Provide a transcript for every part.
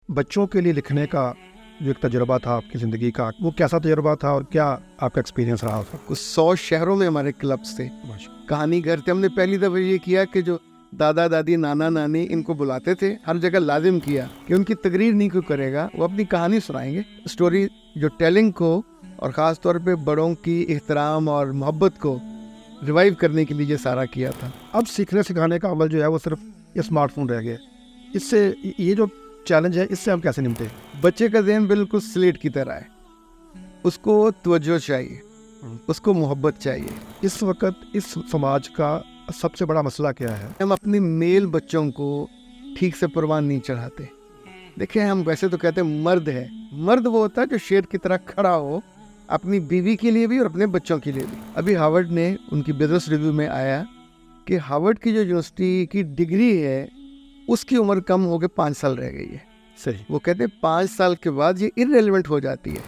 بچوں کے لیے لکھنے کا جو ایک تجربہ تھا آپ کی زندگی کا، وہ کیسا تجربہ تھا اور کیا آپ کا ایکسپیرینس رہا اس وقت؟ 100 شہروں میں ہمارے کلبس تھے، کہانی گھر تھے. ہم نے پہلی دفعہ یہ کیا کہ جو دادا دادی نانا نانی ان کو بلاتے تھے، ہر جگہ لازم کیا کہ ان کی تقریر نہیں کوئی کرے گا، وہ اپنی کہانی سنائیں گے. اسٹوری جو ٹیلنگ کو اور خاص طور پہ بڑوں کی احترام اور محبت کو ریوائیو کرنے کے لیے یہ سارا کیا تھا. اب سیکھنے سکھانے کا عمل جو ہے وہ صرف اسمارٹ فون رہ گیا. اس سے یہ جو چیلنج ہے اس سے ہم کیسے نمٹے؟ بچے کا ذہن بالکل سلیٹ کی طرح ہے، اس کو توجہ چاہیے، اس کو محبت چاہیے. اس وقت اس سماج کا سب سے بڑا مسئلہ کیا ہے؟ ہم اپنی میل بچوں کو ٹھیک سے پروان نہیں چڑھاتے. دیکھیں ہم ویسے تو کہتے ہیں مرد ہے، مرد وہ ہوتا ہے جو شیر کی طرح کھڑا ہو، اپنی بیوی کے لیے بھی اور اپنے بچوں کے لیے بھی. ابھی ہارورڈ نے ان کی بزنس ریویو میں آیا کہ ہارورڈ کی جو یونیورسٹی کی ڈگری ہے اس کی عمر کم ہو کے 5 سال رہ گئی ہے. صحیح. وہ کہتے ہیں 5 سال کے بعد یہ irrelevant ہو جاتی ہے.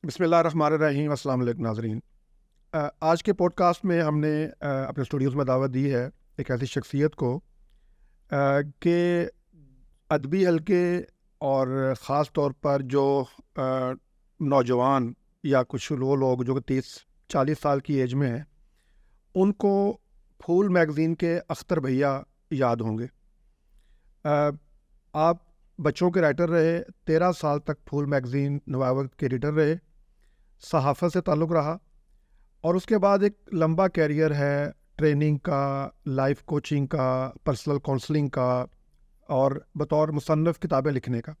بسم اللہ الرحمن الرحیم. السلام علیکم ناظرین. آج کے پوڈ کاسٹ میں ہم نے اپنے اسٹوڈیوز میں دعوت دی ہے ایک ایسی شخصیت کو کہ ادبی حلقے اور خاص طور پر جو نوجوان یا کچھ وہ لوگ جو 30-40 سال کی ایج میں ہیں ان کو پھول میگزین کے اختر بھیا یاد ہوں گے. آپ بچوں کے رائٹر رہے، 13 سال تک پھول میگزین نوابت کے ایڈیٹر رہے، صحافت سے تعلق رہا اور اس کے بعد ایک لمبا کیریئر ہے ٹریننگ کا، لائف کوچنگ کا، پرسنل کونسلنگ کا اور بطور مصنف کتابیں لکھنے کا.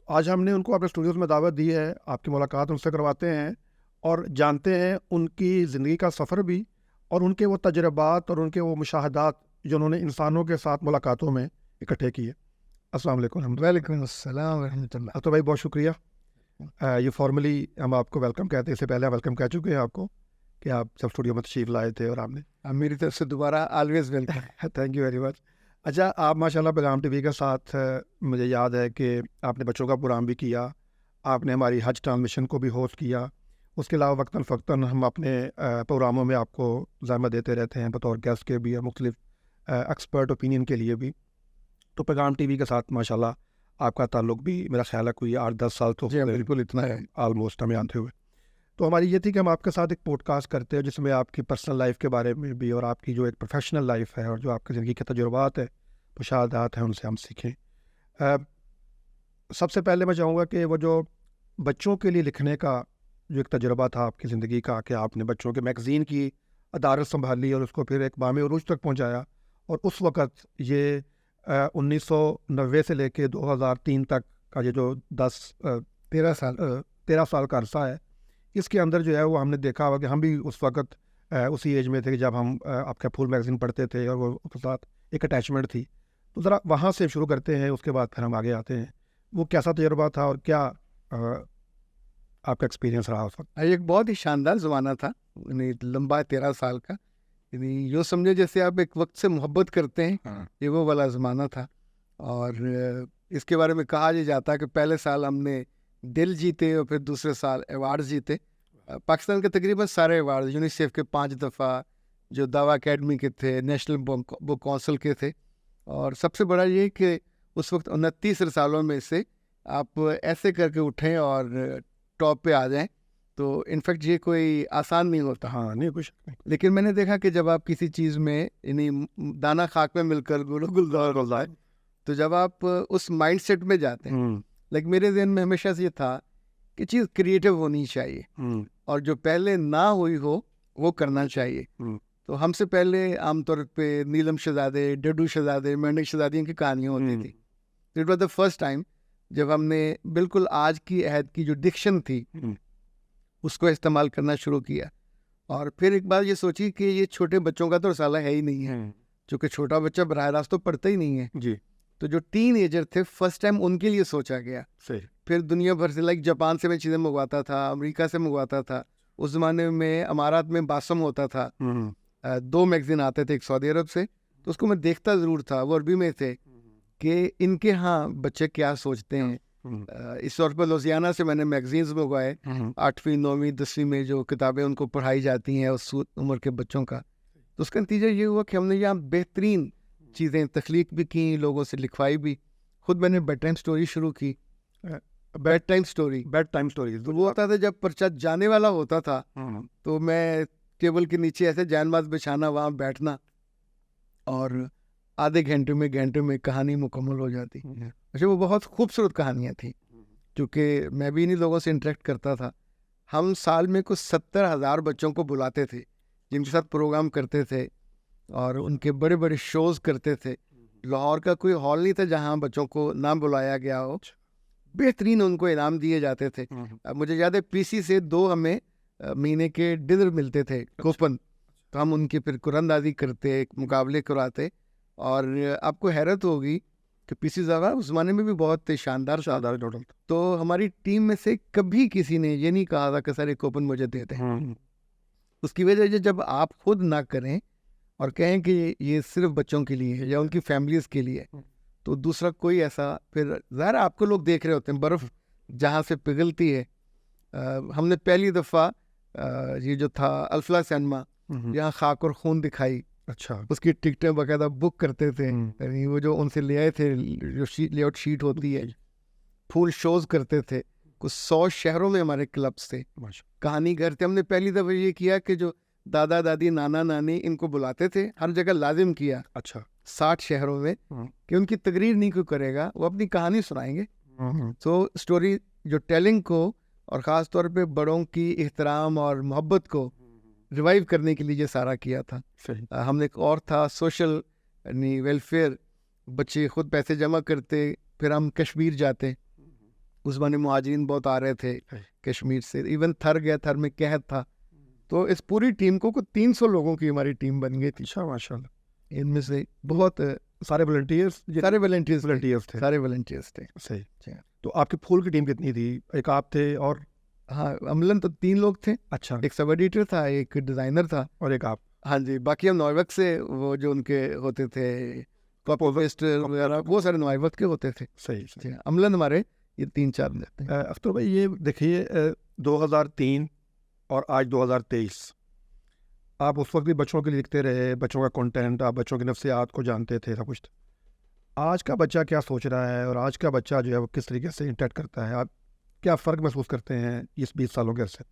آج ہم نے ان کو اپنے اسٹوڈیوز میں دعوت دی ہے. آپ کی ملاقات ان سے کرواتے ہیں اور جانتے ہیں ان کی زندگی کا سفر بھی اور ان کے وہ تجربات اور ان کے وہ مشاہدات جو انہوں نے انسانوں کے ساتھ ملاقاتوں میں اکٹھے کیے. السلام علیکم. وعلیکم السلام ورحمۃ اللہ. تو بھائی بہت شکریہ. یہ فارملی ہم آپ کو ویلکم کہتے ہیں، اس سے پہلے ویلکم کہہ چکے ہیں آپ کو کہ آپ جب اسٹوڈیو میں تشریف لائے تھے اور آپ نے میری طرف سے دوبارہ always welcome. Thank you very much. اچھا، آپ ماشاءاللہ پیغام ٹی وی کے ساتھ مجھے یاد ہے کہ آپ نے بچوں کا پروگرام بھی کیا، آپ نے ہماری حج ٹرانسمیشن کو بھی ہوسٹ کیا. اس کے علاوہ وقتاً فوقتاً ہم اپنے پروگراموں میں آپ کو زحمت دیتے رہتے ہیں بطور گیسٹ کے بھی اور مختلف ایکسپرٹ اوپینین کے لیے بھی. تو پیغام ٹی وی کے ساتھ ماشاءاللہ آپ کا تعلق بھی میرا خیال ہے کوئی 8-10 سال تو بالکل اتنا ہے آلموسٹ ہمیں آتے ہوئے. تو ہماری یہ تھی کہ ہم آپ کے ساتھ ایک پوڈ کاسٹ کرتے ہیں جس میں آپ کی پرسنل لائف کے بارے میں بھی اور آپ کی جو ایک پروفیشنل لائف ہے اور جو آپ کی زندگی کے تجربات ہے، مشاہدات ہیں، ان سے ہم سیکھیں. سب سے پہلے میں چاہوں گا کہ وہ جو بچوں کے لیے لکھنے کا جو ایک تجربہ تھا آپ کی زندگی کا کہ آپ نے بچوں کے میگزین کی ادارت سنبھالی اور اس کو پھر ایک بام عروج تک پہنچایا اور اس وقت یہ 1990 سے لے کے 2003 تک کا یہ جو 13 سال کا عرصہ ہے، اس کے اندر جو ہے وہ ہم نے دیکھا ہوا کہ ہم بھی اس وقت اسی ایج میں تھے جب ہم آپ کا پھول میگزین پڑھتے تھے اور وہ اس کے ساتھ ایک اٹیچمنٹ تھی. تو ذرا وہاں سے شروع کرتے ہیں، اس کے بعد پھر ہم آگے آتے ہیں. وہ کیسا تجربہ تھا اور کیا آپ کا ایکسپیرینس رہا اس وقت؟ ایک بہت ہی شاندار زمانہ تھا، یعنی لمبا 13 سال کا، یعنی یوں سمجھے جیسے آپ ایک وقت سے محبت کرتے ہیں، یہ وہ والا زمانہ تھا. اور اس کے بارے میں کہا یہ جاتا ہے کہ پہلے سال ہم نے دل جیتے اور پھر دوسرے سال ایوارڈ جیتے. پاکستان کے تقریباً سارے ایوارڈ، یونیسیف کے 5 دفعہ، جو دعویٰ اکیڈمی کے تھے، نیشنل بک کونسل کے تھے. اور سب سے بڑا یہ کہ اس وقت 29 رسالوں میں سے آپ ایسے کر کے اٹھیں اور ٹاپ پہ آ جائیں تو انفیکٹ یہ کوئی آسان نہیں ہوتا. ہاں نہیں کچھ. لیکن میں نے دیکھا کہ جب آپ کسی چیز میں یعنی دانہ خاک میں مل کر گلزار ہو جائے تو جب آپ اس مائنڈ سیٹ میں جاتے ہیں، لیکن میرے ذہن میں ہمیشہ سے یہ تھا کہ چیز کریٹو ہونی چاہیے اور جو پہلے نہ ہوئی ہو وہ کرنا چاہیے. تو ہم سے پہلے عام طور پہ نیلم شہزادے، ڈڈو شہزادے، مینڈک شہزادیوں کی کہانیاں ہوتی تھی. It was the first time جب ہم نے بالکل آج کی عہد کی جو ڈکشن تھی اس کو استعمال کرنا شروع کیا. اور پھر ایک بات یہ سوچی کہ یہ چھوٹے بچوں کا تو رسالہ ہے ہی نہیں ہے، چونکہ چھوٹا بچہ براہ راست تو پڑھتا ہی نہیں ہے. جی. تو جو ٹین ایجر تھے فرسٹ ٹائم ان کے لیے سوچا گیا. صحیح. پھر دنیا بھر سے جاپان سے میں چیزیں منگواتا تھا، امریکہ سے منگواتا تھا. اس زمانے میں امارات میں باسم ہوتا تھا، 2 میگزین آتے تھے، ایک سعودی عرب سے. تو اس کو میں دیکھتا ضرور تھا، وہ عربی میں تھے کہ ان کے ہاں بچے کیا سوچتے ہیں. اس طور پر لوزیانہ سے میں نے میگزینز منگوائے، 8ویں 9ویں 10ویں میں جو کتابیں ان کو پڑھائی جاتی ہیں اس عمر کے بچوں کا. تو اس کا نتیجہ یہ ہوا کہ ہم نے یہاں بہترین چیزیں تخلیق بھی کی, لوگوں سے لکھوائی بھی. خود میں نے بیڈ ٹائم سٹوری شروع کی, بیڈ ٹائم سٹوریز. وہ ہوتا تھا جب پرچہ جانے والا ہوتا تھا تو میں ٹیبل کے نیچے ایسے جان باز بچھانا, وہاں بیٹھنا, اور آدھے گھنٹے میں کہانی مکمل ہو جاتی. اچھا, وہ بہت خوبصورت کہانیاں تھیں, کیونکہ میں بھی انہیں لوگوں سے انٹریکٹ کرتا تھا. ہم سال میں کچھ 70,000 بچوں کو بلاتے تھے جن کے ساتھ پروگرام کرتے تھے, اور ان کے بڑے بڑے شوز کرتے تھے. لاہور کا کوئی ہال نہیں تھا جہاں بچوں کو نہ بلایا گیا ہو. بہترین ان کو انعام دیے جاتے تھے. مجھے یاد ہے پی سی سے 2 ہمیں مہینے کے ڈنر ملتے تھے کوپن, تو ہم ان کی پھر قرآن اندازی کرتے, مقابلے کراتے. اور آپ کو حیرت ہوگی کہ پی سی زاوا اس زمانے میں بھی بہت شاندار ٹوٹل. تو ہماری ٹیم میں سے کبھی کسی نے یہ نہیں کہا تھا کہ سر ایک کوپن مجھے دیتے ہیں. اس کی وجہ جب آپ خود نہ کریں اور کہیں کہ یہ صرف بچوں کے لیے ہے یا ان کی فیملیز کے لیے, تو دوسرا کوئی ایسا, پھر ظاہر آپ کو لوگ دیکھ رہے ہوتے ہیں, برف جہاں سے پگھلتی ہے. ہم نے پہلی دفعہ یہ جو تھا الفلا سینما, یہاں خاک اور خون دکھائی. اچھا, اس کی ٹکٹیں باقاعدہ بک کرتے تھے, یعنی وہ جو ان سے لے آئے تھے جو لے آؤٹ شیٹ ہوتی ہے, پھول شوز کرتے تھے. کچھ 100 شہروں میں ہمارے کلبس تھے, کہانی گھر تھے. ہم نے پہلی دفعہ یہ کیا کہ جو دادا دادی نانا نانی ان کو بلاتے تھے, ہر جگہ لازم کیا. اچھا, 60 شہروں میں, کہ ان کی تقریر نہیں کوئی کرے گا, وہ اپنی کہانی سنائیں گے. تو اسٹوری جو ٹیلنگ کو, اور خاص طور پہ بڑوں کی احترام اور محبت کو ریوائیو کرنے کے لیے یہ سارا کیا تھا. ہم نے ایک اور تھا سوشل یعنی ویلفیئر, بچے خود پیسے جمع کرتے, پھر ہم کشمیر جاتے. اس زمانے مہاجرین بہت آ رہے تھے کشمیر سے, ایون تھر گیا, تھر میں قحط تھا. تو اس پوری ٹیم کو 300 لوگوں کی ہماری ٹیم بن گئی تھی. اچھا, ماشاء اللہ. ان میں سے بہت سارے والنٹیئرز تھے. صحیح. تو آپ کی پھول کی ٹیم کتنی تھی؟ ایک آپ تھے اور ہاں عملاً تو 3 لوگ تھے. اچھا, ایک سب ایڈیٹر تھا, ایک ڈیزائنر تھا, اور ایک آپ. ہاں جی. باقی ہم نوائے وقت سے وہ جو ان کے ہوتے تھے کاپوسٹ وغیرہ, وہ سارے نوائے وقت کے ہوتے تھے. صحیح. عملاً ہمارے یہ 3-4 تھے. اختر بھائی, یہ دیکھیے 2003 اور آج 2023, آپ اس وقت بھی بچوں کے لیے لکھتے رہے, بچوں کا کنٹینٹ, آپ بچوں کی نفسیات کو جانتے تھے, سب کچھ. آج کا بچہ کیا سوچ رہا ہے اور آج کا بچہ جو ہے وہ کس طریقے سے انٹریکٹ کرتا ہے, آپ کیا فرق محسوس کرتے ہیں اس 20 سالوں کے عرصے؟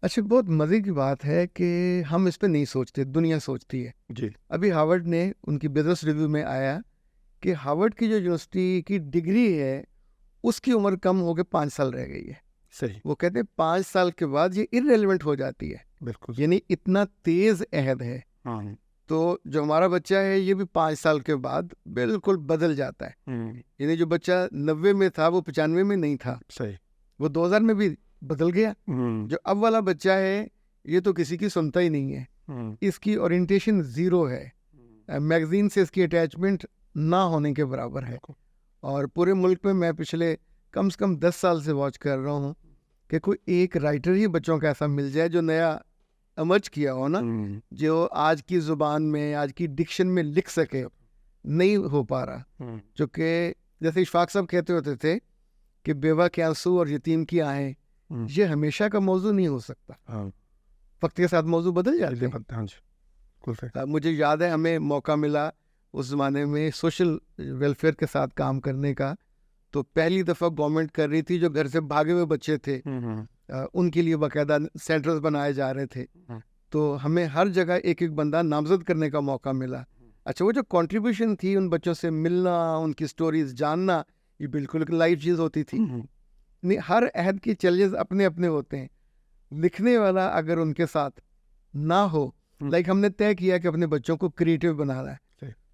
اچھا, بہت مزے کی بات ہے کہ ہم اس پہ نہیں سوچتے, دنیا سوچتی ہے. جی. ابھی ہارورڈ نے ان کی بزنس ریویو میں آیا کہ ہارورڈ کی جو یونیورسٹی کی ڈگری ہے اس کی عمر کم ہو کے 5 سال رہ گئی ہے. صحیح. وہ کہتے ہیں 5 سال کے بعد یہ ارریلیونٹ ہو جاتی ہے. بالکل. یعنی اتنا تیز عہد ہے. تو جو ہمارا بچہ ہے یہ بھی 5 سال کے بعد بالکل بدل جاتا ہے. یعنی جو بچہ 90 میں تھا وہ 95 میں نہیں تھا. صحیح. وہ 2000 میں بھی بدل گیا. جو اب والا بچہ ہے یہ تو کسی کی سنتا ہی نہیں ہے, اس کی اورینٹیشن 0 ہے, میگزین سے اس کی اٹیچمنٹ نہ ہونے کے برابر ہے. اور پورے ملک میں پچھلے کم سے کم 10 سال سے واچ کر رہا ہوں کہ کوئی ایک رائٹر ہی بچوں کا ایسا مل جائے جو نیا ایمرج کیا ہو نا, جو آج کی زبان میں آج کی ڈکشن میں لکھ سکے. نہیں ہو پا رہا, چونکہ جیسے اشفاق صاحب کہتے ہوتے تھے کہ بیوہ کے آنسو اور یتیم کی آہیں یہ ہمیشہ کا موضوع نہیں ہو سکتا, وقت کے ساتھ موضوع بدل جاتے ہیں. مجھے یاد ہے ہمیں موقع ملا اس زمانے میں سوشل ویلفیئر کے ساتھ کام کرنے کا, تو پہلی دفعہ گورنمنٹ کر رہی تھی جو گھر سے بھاگے ہوئے بچے تھے ان کے لیے باقاعدہ سینٹرز بنائے جا رہے تھے. تو ہمیں ہر جگہ ایک ایک بندہ نامزد کرنے کا موقع ملا. اچھا, وہ جو کنٹریبیوشن تھی ان بچوں سے ملنا, ان کی سٹوریز جاننا, یہ بالکل ایک لائف چیز ہوتی تھی. ہر عہد کی چیلنجز اپنے اپنے ہوتے ہیں. لکھنے والا اگر ان کے ساتھ نہ ہو, لائک ہم نے طے کیا کہ اپنے بچوں کو کریٹیو بنانا ہے,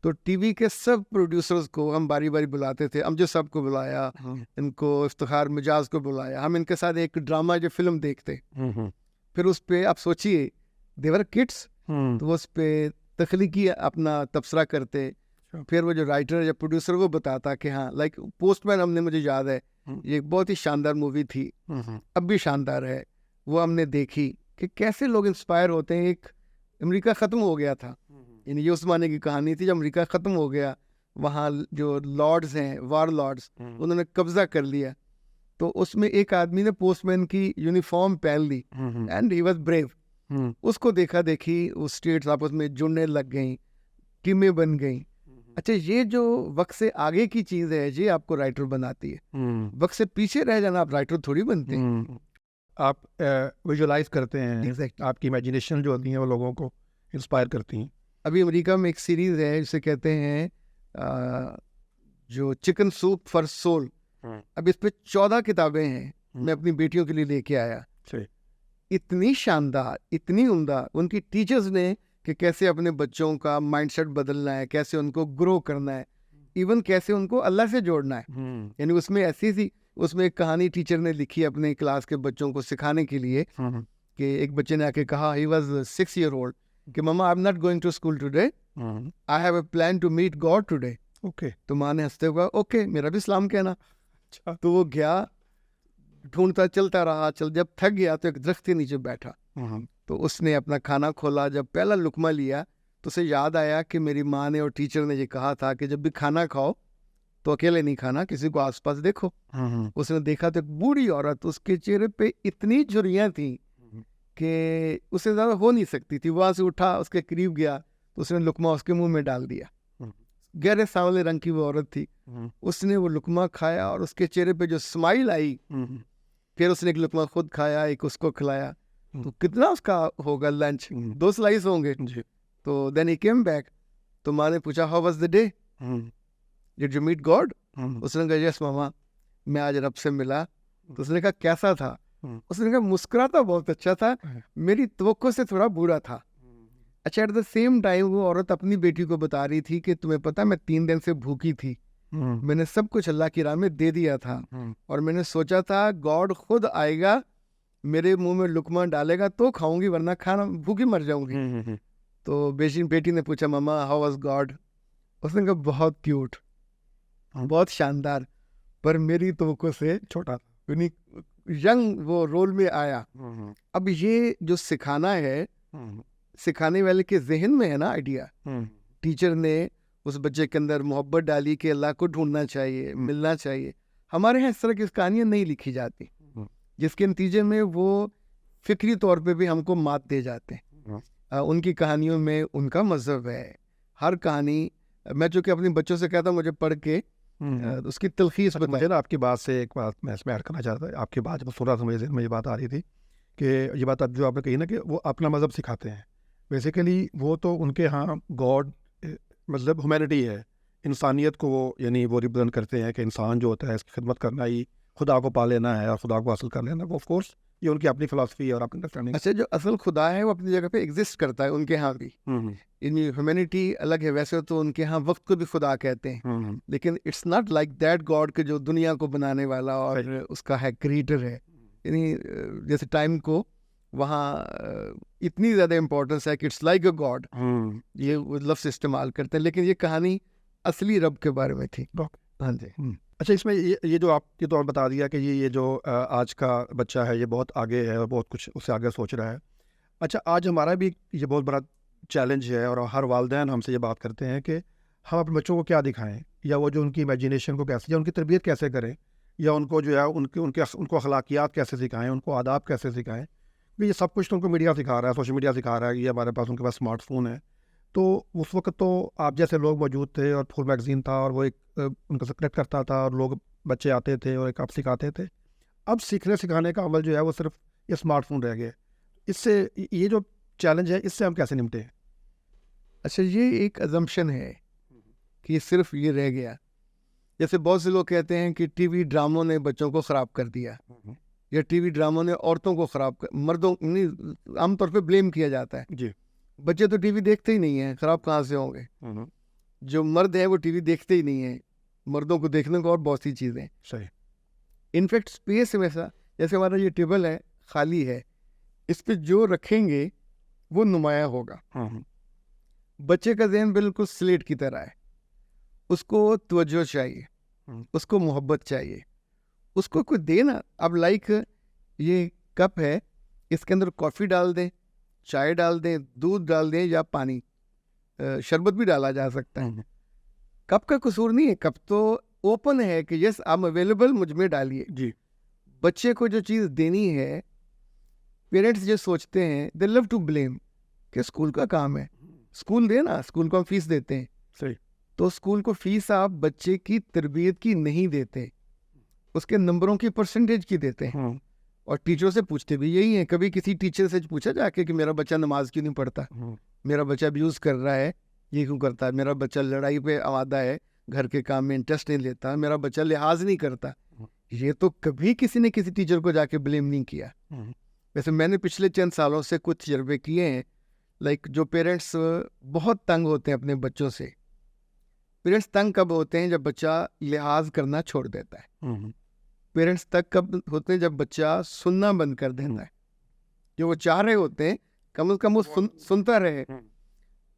تو ٹی وی کے سب پروڈیوسرز کو ہم باری باری بلاتے تھے. امجد صاحب کو بلایا, ان کو افتخار مجاز کو بلایا, ہم ان کے ساتھ ایک ڈرامہ جو فلم دیکھتے. پھر اس پہ آپ سوچیے دیور کڈس, تو وہ اس پہ تخلیقی اپنا تبصرہ کرتے. پھر وہ جو رائٹر یا پروڈیوسر وہ بتاتا کہ ہاں لائک پوسٹ مین, ہم نے, مجھے یاد ہے یہ ایک بہت ہی شاندار مووی تھی, اب بھی شاندار ہے. وہ ہم نے دیکھی کہ کیسے لوگ انسپائر ہوتے ہیں. ایک امریکہ ختم ہو گیا تھا, یعنی یہ اس زمانے کی کہانی تھی جب امریکہ ختم ہو گیا, وہاں جو لارڈز ہیں, وار لارڈز, انہوں نے قبضہ کر لیا. تو اس میں ایک آدمی نے پوسٹ مین کی یونیفارم پہن لی, اینڈ ہی واز بریو. اس کو دیکھا دیکھی وہ اسٹیٹس آپس میں جڑنے لگ گئیں, ٹیمیں بن گئیں. اچھا یہ جو وقت سے آگے کی چیز ہے یہ آپ کو رائٹر بناتی ہے. وقت سے پیچھے رہ جانا آپ رائٹر تھوڑی بنتے ہیں. آپ ویژولائز کرتے ہیں, آپ کی امیجنیشن جو ہوتی ہیں وہ لوگوں کو انسپائر کرتی ہیں. ابھی امریکہ میں ایک سیریز ہے جسے کہتے ہیں جو چکن سوپ فار سول. اب اس پہ 14 کتابیں ہیں, میں اپنی بیٹیوں کے لیے لے کے آیا. اتنی شاندار, اتنی عمدہ ان کی ٹیچرز نے کہ کیسے اپنے بچوں کا مائنڈ سیٹ بدلنا ہے, کیسے ان کو گرو کرنا ہے, ایون کیسے ان کو اللہ سے جوڑنا ہے. یعنی اس میں ایسی سی, اس میں ایک کہانی ٹیچر نے لکھی اپنے کلاس کے بچوں کو سکھانے کے لیے کہ ایک بچے نے آ کے کہا, ہی واز 6 year old, کہ mama I am not going to school today, I have a plan to meet God today. تو ماں نے ہنستے ہوا اوکے میرا بھی سلام کہنا. تو وہ گیا, ڈھونڈتا چلتا رہا, جب تھک گیا تو ایک درخت کے نیچے بیٹھا. تو اس نے اپنا کھانا کھولا, جب پہلا لقمہ لیا تو اسے یاد آیا کہ میری ماں نے اور ٹیچر نے یہ کہا تھا کہ جب بھی کھانا کھاؤ تو اکیلے نہیں کھانا, کسی کو آس پاس دیکھو. اس نے دیکھا تو ایک بوڑھی عورت, اس کے چہرے پہ اتنی جھریاں تھیں کہ اس سے زیادہ ہو نہیں سکتی تھی. وہاں سے اٹھا, اس کے قریب گیا تو اس نے لقمہ اس کے منہ میں ڈال دیا. گہرے سانولے رنگ کی وہ عورت تھی. اس نے وہ لقمہ کھایا اور اس کے چہرے پہ جو اسمائل آئی, پھر اس نے ایک لقمہ خود کھایا, ایک اس کو کھلایا. تو کتنا اس کا ہوگا لنچ, 2 سلائس ہوں گے. تو دین ہی کیم بیک. تو ماں نے پوچھا how was the day, did you meet God? اس نے کہا یس ماما, میں آج رب سے ملا. تو اس نے کہا کیسا تھا؟ اس نے کہا مسکراتا بہت اچھا تھا, میری توقع سے تھوڑا برا تھا. اچھا ایٹ دا سیم ٹائم وہ عورت اپنی بیٹی کو بتا رہی تھی کہ تمہیں پتا میں 3 دن سے بھوکی تھی, میں نے سب کچھ اللہ کی راہ میں دے دیا تھا, اور میں نے سوچا تھا گاڈ خود آئے گا, میرے منہ میں لقمہ ڈالے گا تو کھاؤں گی, ورنہ کھانا بھوکی مر جاؤں گی. تو بیٹی نے پوچھا ماما ہاؤ واز گاڈ؟ اس نے کہا بہت کیوٹ, بہت شاندار, پر میری توقع سے چھوٹا, ینگ وہ رول میں آیا. اب یہ جو سکھانا ہے, سکھانے والے کے ذہن میں ہے نا آئیڈیا. ٹیچر نے اس بچے کے اندر محبت ڈالی کہ اللہ کو ڈھونڈنا چاہیے, ملنا چاہیے. ہمارے یہاں اس طرح کی کہانیاں نہیں لکھی جاتی, جس کے نتیجے میں وہ فکری طور پہ بھی ہم کو مات دے جاتے ہیں. ان کی کہانیوں میں ان کا مذہب ہے. ہر کہانی میں چونکہ اپنے بچوں سے کہتا ہوں مجھے پڑھ کے اس کی تلخیص مجھے نا آپ کی بات سے ایک بات میں اس میں ایڈ کرنا چاہتا ہوں. آپ کی بات جب سن رہا تھا مجھے یہ بات آ رہی تھی کہ یہ بات اب جو آپ نے کہی نا کہ وہ اپنا مذہب سکھاتے ہیں. بیسیکلی وہ تو ان کے ہاں گاڈ مطلب ہیومینٹی ہے, انسانیت کو وہ یعنی وہ ریپرزینٹ کرتے ہیں کہ انسان جو ہوتا ہے اس کی خدمت کرنا ہی خدا کو پا لینا ہے اور خدا کو حاصل کر لینا. وہ آف کورس یہ ان کی اپنی فلاسفی ہے اور اپنی انڈرسٹینڈنگ. اچھا جو اصل خدا ہے وہ اپنی جگہ پہ ایگزسٹ کرتا ہے ان کے ہاں بھی, یعنی ہیومینٹی الگ ہے. ویسے تو ان کے ہاں وقت کو بھی خدا کہتے ہیں, لیکن it's not like that God کہ جو دنیا کو بنانے والا اور اس کا ہے کریٹر ہے. یعنی جیسے ٹائم کو وہاں اتنی زیادہ امپورٹنس ہے کہ اٹس لائک اے گاڈ, یہ لفظ استعمال کرتے ہیں. لیکن یہ کہانی اصلی رب کے بارے میں تھی. ہاں جی. اچھا اس میں یہ جو آپ یہ تو بتا دیا کہ یہ جو آج کا بچہ ہے یہ بہت آگے ہے اور بہت کچھ اس سے آگے سوچ رہا ہے. اچھا آج ہمارا بھی یہ بہت بڑا چیلنج ہے اور ہر والدین ہم سے یہ بات کرتے ہیں کہ ہم اپنے بچوں کو کیا دکھائیں, یا وہ جو ان کی امیجنیشن کو کیسے, یا ان کی تربیت کیسے کریں, یا ان کو جو ہے ان کو اخلاقیات کیسے سکھائیں, ان کو آداب کیسے سکھائیں. یہ سب کچھ تو ان کو میڈیا سکھا رہا ہے, سوشل میڈیا سکھا رہا ہے, یہ ہمارے پاس ان کے پاس اسمارٹ فون ہے. تو اس وقت تو آپ جیسے لوگ موجود تھے اور فل میگزین تھا اور وہ ایک ان کا سکریٹ کرتا تھا اور لوگ بچے آتے تھے اور ایک آپ سکھاتے تھے. اب سیکھنے سکھانے کا عمل جو ہے وہ صرف یہ اسمارٹ فون رہ گیا. اس سے یہ جو چیلنج ہے اس سے ہم کیسے نمٹے ہیں؟ اچھا یہ ایک ازمپشن ہے کہ یہ صرف یہ رہ گیا. جیسے بہت سے لوگ کہتے ہیں کہ ٹی وی ڈراموں نے بچوں کو خراب کر دیا, یا ٹی وی ڈراموں نے عورتوں کو خراب کر, مردوں عام طور پہ بلیم کیا جاتا ہے. جی بچے تو ٹی وی دیکھتے ہی نہیں ہیں, خراب کہاں سے ہوں گے. جو مرد ہیں وہ ٹی وی دیکھتے ہی نہیں ہیں, مردوں کو دیکھنے کو اور بہت سی چیزیں. صحیح. انفیکٹ اسپیس ہمیشہ, جیسے ہمارا یہ ٹیبل ہے خالی ہے, اس پہ جو رکھیں گے وہ نمایاں ہوگا. بچے کا ذہن بالکل سلیٹ کی طرح ہے, اس کو توجہ چاہیے, اس کو محبت چاہیے, اس کو کوئی دے نا. اب لائک یہ کپ ہے, اس کے اندر کافی ڈال دیں, چائے ڈال دیں, دودھ ڈال دیں, یا پانی, شربت بھی ڈالا جا سکتا ہے. کپ کا قصور نہیں ہے, کپ تو اوپن ہے کہ یس آئی ایم اویلیبل, مجھ میں ڈالیے. جی. بچے کو جو چیز دینی ہے پیرنٹس جو سوچتے ہیں دے لو ٹو بلیم کہ اسکول کا کام ہے, اسکول دے نا, اسکول کو ہم فیس دیتے ہیں. صحیح. تو اسکول کو فیس آپ بچے کی تربیت کی نہیں دیتے, اس کے نمبروں کی پرسنٹیج کی دیتے ہیں. اور ٹیچروں سے پوچھتے بھی یہی ہیں. کبھی کسی ٹیچر سے پوچھا جا کے کہ میرا بچہ نماز کیوں نہیں پڑھتا, میرا بچہ ابیوز کر رہا ہے, یہ کیوں کرتا ہے, میرا بچہ لڑائی پہ آمادہ ہے, گھر کے کام میں انٹرسٹ نہیں لیتا, میرا بچہ لحاظ نہیں کرتا, یہ تو کبھی کسی نے کسی ٹیچر کو جا کے بلیم نہیں کیا. ویسے میں نے پچھلے چند سالوں سے کچھ تجربے کیے ہیں, لائک جو پیرنٹس بہت تنگ ہوتے ہیں اپنے بچوں سے. پیرنٹس تنگ کب ہوتے ہیں؟ جب بچہ لحاظ کرنا چھوڑ دیتا ہے. پیرنٹس تک کب ہوتے ہیں؟ جب بچہ سننا بند کر دیتا ہے. جو وہ چاہ رہے ہوتے ہیں کم از کم وہ سنتا رہے.